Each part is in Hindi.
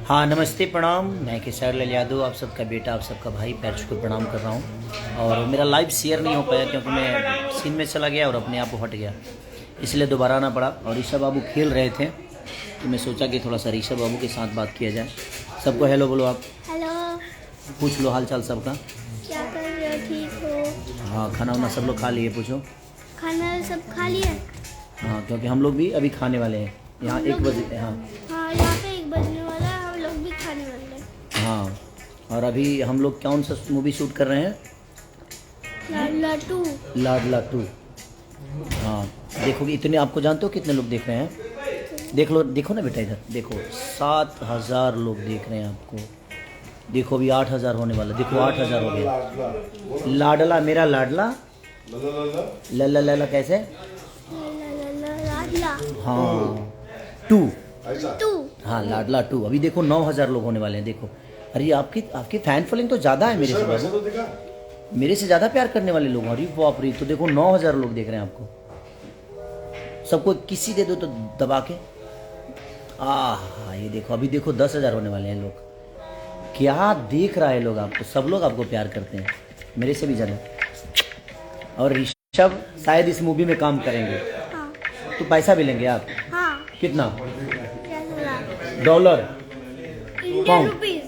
हाँ नमस्ते प्रणाम। मैं केसर लाल यादव, आप सबका बेटा, आप सबका भाई, पैर छूकर प्रणाम कर रहा हूँ। और मेरा लाइव शेयर नहीं हो पाया क्योंकि मैं सीन में चला गया और अपने आप वो हट गया, इसलिए दोबारा आना पड़ा। और ऋषभ बाबू खेल रहे थे तो मैं सोचा कि थोड़ा सा ऋषभ बाबू के साथ बात किया जाए। सबको हेलो बोलो आप। हेलो। पूछ लो हाल चाल सबका। क्या कर रहे हो? ठीक हो? हाँ खाना वाना सब लोग खा लिए? पूछो। खाना सब खा लिया? हाँ क्योंकि हम लोग भी अभी खाने वाले हैं। यहाँ 1 बजे। हाँ हाँ, यहाँ पे 1 बजने वाला है, हम लोग भी खाने वाले हैं। हाँ। और अभी हम लोग कौन सा मूवी शूट कर रहे हैं? लाडला 2। लाडला 2। हाँ देखोगे, इतने आपको जानते हो कितने लोग देख रहे हैं? देख लो, देखो ना बेटा इधर देखो, 7000 लोग देख रहे हैं आपको। देखो अभी 8000 होने वाला, देखो 8000 हो गया। लाडला मेरा लाडला, लल्ला लल्ला कैसे? लाडला हाँ 2। 2। हाँ लाडला 2। अभी देखो 9000 लोग होने वाले हैं। देखो अरे आपकी फैन फॉलोइंग तो ज़्यादा है मेरे से बाबू, मेरे से ज़्यादा प्यार करने वाले लोग। अरे बाप रे, तो देखो 9000 लोग देख रहे हैं आपको। सबको किसी दे दो तो दबा के। ये देखो अभी देखो 10,000 होने वाले हैं लोग। क्या देख रहा है लोग आपको, सब लोग आपको प्यार करते हैं मेरे से भी ज़्यादा। और ऋषभ शायद इस मूवी में काम करेंगे। हाँ। तो पैसा भी लेंगे आप? हाँ। कितना? $10,000 डॉलर? Indian pound? रुपीज।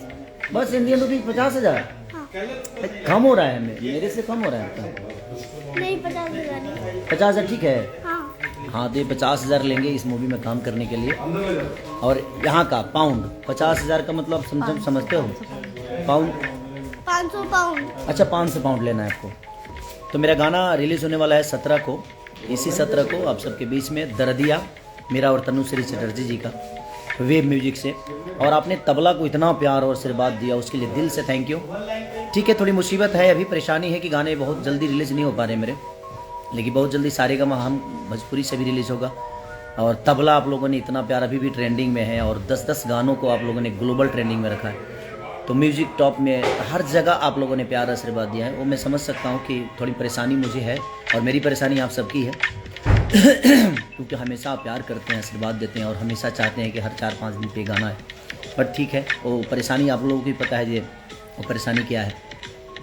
बस इंडियन रुपीज 50,000? हाँ। कम हो रहा है, मेरे से कम हो रहा है आपका। नहीं, 50,000 नहीं। 50,000 ठीक है। हाँ। हाँ तो ये 50,000 लेंगे इस मूवी में काम करने के लिए। और यहाँ का पाउंड 50,000 का मतलब समझते हो? Pound 500 pound. अच्छा 500 पाउंड लेना है आपको। तो मेरा गाना रिलीज होने वाला है 17 को। इसी 17 को आप सबके बीच में दर्दिया, मेरा और तनुश्री चटर्जी जी का, वेब म्यूजिक से। और आपने तबला को इतना प्यार और आशीर्वाद दिया, उसके लिए दिल से थैंक यू। ठीक है, थोड़ी मुसीबत है, अभी परेशानी है कि गाने बहुत जल्दी रिलीज नहीं हो पा रहे मेरे, लेकिन बहुत जल्दी सारेगामा हम भोजपुरी से भी रिलीज़ होगा। और तबला आप लोगों ने इतना प्यार, अभी भी ट्रेंडिंग में है। और 10-10 गानों को आप लोगों ने ग्लोबल ट्रेंडिंग में रखा है। तो म्यूजिक टॉप में हर जगह आप लोगों ने प्यार आशीर्वाद दिया है। वो मैं समझ सकता हूँ कि थोड़ी परेशानी मुझे है, और मेरी परेशानी आप सबकी है क्योंकि हमेशा आप प्यार करते हैं, आशीर्वाद देते हैं, और हमेशा चाहते हैं कि हर 4-5 दिन पे गाना है। बट ठीक है, वो परेशानी आप लोगों को भी पता है, ये वो परेशानी क्या है।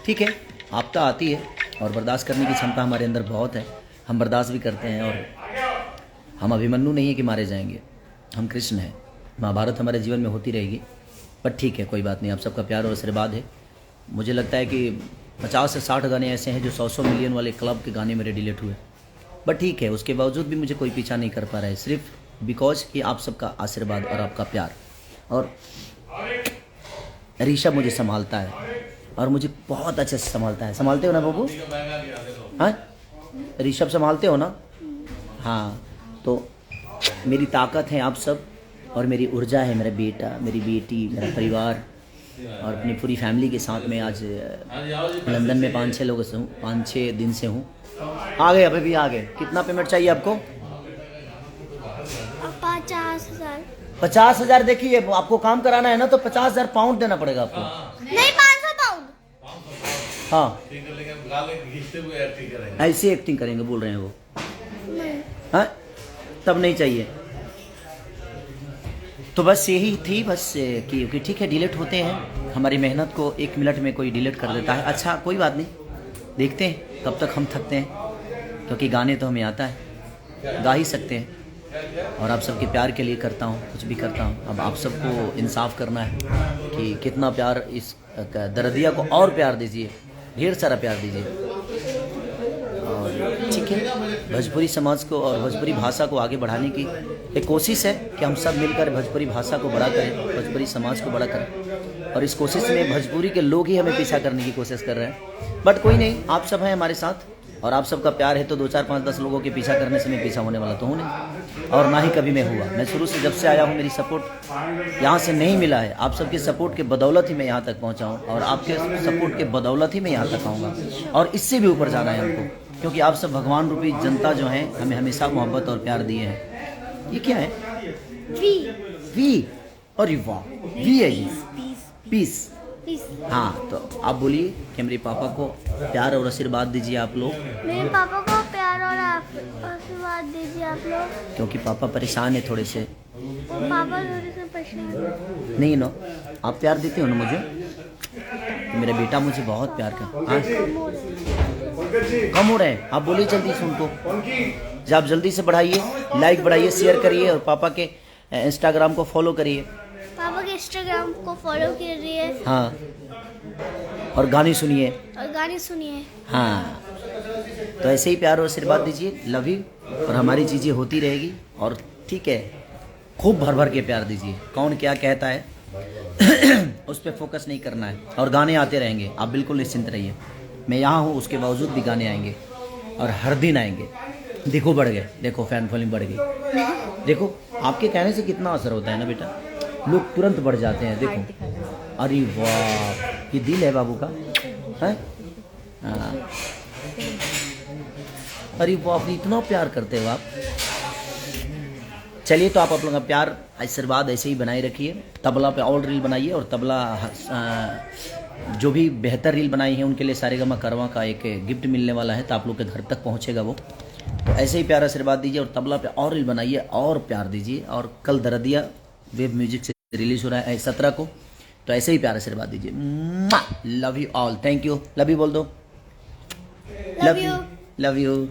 ठीक है, आपदा आती है और बर्दाश्त करने की क्षमता हमारे अंदर बहुत है, हम बर्दाश्त भी करते हैं। और हम अभिमन्यु नहीं है कि मारे जाएंगे, हम कृष्ण हैं। महाभारत हमारे जीवन में होती रहेगी। पर ठीक है, कोई बात नहीं, आप सबका प्यार और आशीर्वाद है। मुझे लगता है कि 50 से 60 गाने ऐसे हैं जो 100 मिलियन वाले क्लब के गाने मेरे डिलीट हुए। बट ठीक है, उसके बावजूद भी मुझे कोई पीछा नहीं कर पा रहा है, सिर्फ बिकॉज कि आप सबका आशीर्वाद और आपका प्यार। और ऋषभ मुझे संभालता है, और मुझे बहुत अच्छे से संभालता है। संभालते हो ना बाबू? हाँ ऋषभ संभालते हो ना? हाँ, तो मेरी ताकत है आप सब, और मेरी ऊर्जा है मेरा बेटा, मेरी बेटी, मेरा परिवार, और अपनी पूरी फैमिली के साथ में आज लंदन में 5-6 लोगों से हूँ, 5-6 दिन से हूँ। आ गए, अभी भी आ गए। कितना पेमेंट चाहिए आपको? 50,000। 50,000। देखिए आपको काम कराना है ना, तो 50,000 पाउंड देना पड़ेगा आपको। नहीं, 500 पाउंड। हाँ ऐसे एक्टिंग करेंगे बोल रहे हैं वो। हाँ तब नहीं चाहिए। तो बस यही थी, बस कि ठीक है, डिलीट होते हैं। हमारी मेहनत को 1 मिनट में कोई डिलीट कर देता है। अच्छा कोई बात नहीं, देखते हैं कब तक हम थकते हैं, क्योंकि गाने तो हमें आता है, गा ही सकते हैं। और आप सबके प्यार के लिए करता हूँ, कुछ भी करता हूँ। अब आप सबको इंसाफ करना है कि कितना प्यार, इस दर्दिया को और प्यार दीजिए, ढेर सारा प्यार दीजिए। और ठीक है, भोजपुरी समाज को और भोजपुरी भाषा को आगे बढ़ाने की एक कोशिश है कि हम सब मिलकर भोजपुरी भाषा को बड़ा करें, भोजपुरी समाज को बड़ा करें। और इस कोशिश में भोजपुरी के लोग ही हमें पीछा करने की कोशिश कर रहे हैं। बट कोई नहीं, आप सब हैं हमारे साथ, और आप सबका प्यार है तो 2-4-5-10 लोगों के पीछा करने से मैं पीछा होने वाला तो हूँ नहीं, और ना ही कभी मैं हुआ। मैं शुरू से जब से आया हूँ, मेरी सपोर्ट यहाँ से नहीं मिला है। आप सबके सपोर्ट के बदौलत ही मैं यहाँ तक पहुँचा हूँ, और आपके सपोर्ट के बदौलत ही मैं यहाँ तक आऊँगा, और इससे भी ऊपर जाना है हमको, क्योंकि आप सब भगवान रूपी जनता जो है हमें हमेशा मोहब्बत और प्यार दिए हैं। ये क्या है? वी। अरे वाह, वी है ये, पीस। हाँ तो आप बोलिए कि मेरे पापा को प्यार और आशीर्वाद दीजिए आप लोग। मेरे पापा को प्यार और आशीर्वाद दीजिए आप लोग। क्योंकि पापा परेशान है थोड़े से, वो पापा थोड़े से परेशान। नहीं नो, आप प्यार देते हो ना मुझे, तो मेरा बेटा मुझे बहुत प्यार कर। हाँ कम हो रहे हैं। कम हो रहे हैं, आप बोलिए जल्दी से उनको, जब आप जल्दी से बढ़ाइए, लाइक बढ़ाइए, शेयर करिए और पापा के इंस्टाग्राम को फॉलो करिए। पापा के इंस्टाग्राम को फॉलो कीजिए हाँ, और गाने सुनिए। और गाने सुनिए। हाँ, तो ऐसे ही प्यार और आशीर्वाद दीजिए। Love you. और हमारी चीज़ें होती रहेगी, और ठीक है, खूब भर भर के प्यार दीजिए। कौन क्या कहता है उस पर फोकस नहीं करना है, और गाने आते रहेंगे, आप बिल्कुल निश्चिंत रहिए। मैं यहाँ हूँ, उसके बावजूद भी गाने आएंगे, और हर दिन आएंगे। देखो बढ़ गए, देखो फैन फॉलोइंग बढ़ गई। देखो आपके कहने से कितना असर होता है ना बेटा, लोग तुरंत बढ़ जाते हैं। देखो, अरे वाह, ये दिल है बाबू का है। हाँ, अरे बाप रे, इतना प्यार करते हो आप। चलिए, तो आप लोगों का प्यार आशीर्वाद ऐसे ही बनाए रखिए। तबला पे और रील बनाइए, और तबला जो भी बेहतर रील बनाई है उनके लिए सारेगामा कारवां का एक गिफ्ट मिलने वाला है, तो आप लोग के घर तक पहुंचेगा वो। तो ऐसे ही प्यार आशीर्वाद दीजिए, और तबला पे और रील बनाइए और प्यार दीजिए। और कल दरदिया वेब म्यूजिक से रिलीज हो रहा है 17 को, तो ऐसे ही प्यार आशीर्वाद दीजिए। Love you all, thank you. Love you बोल दो। Love you. Love you.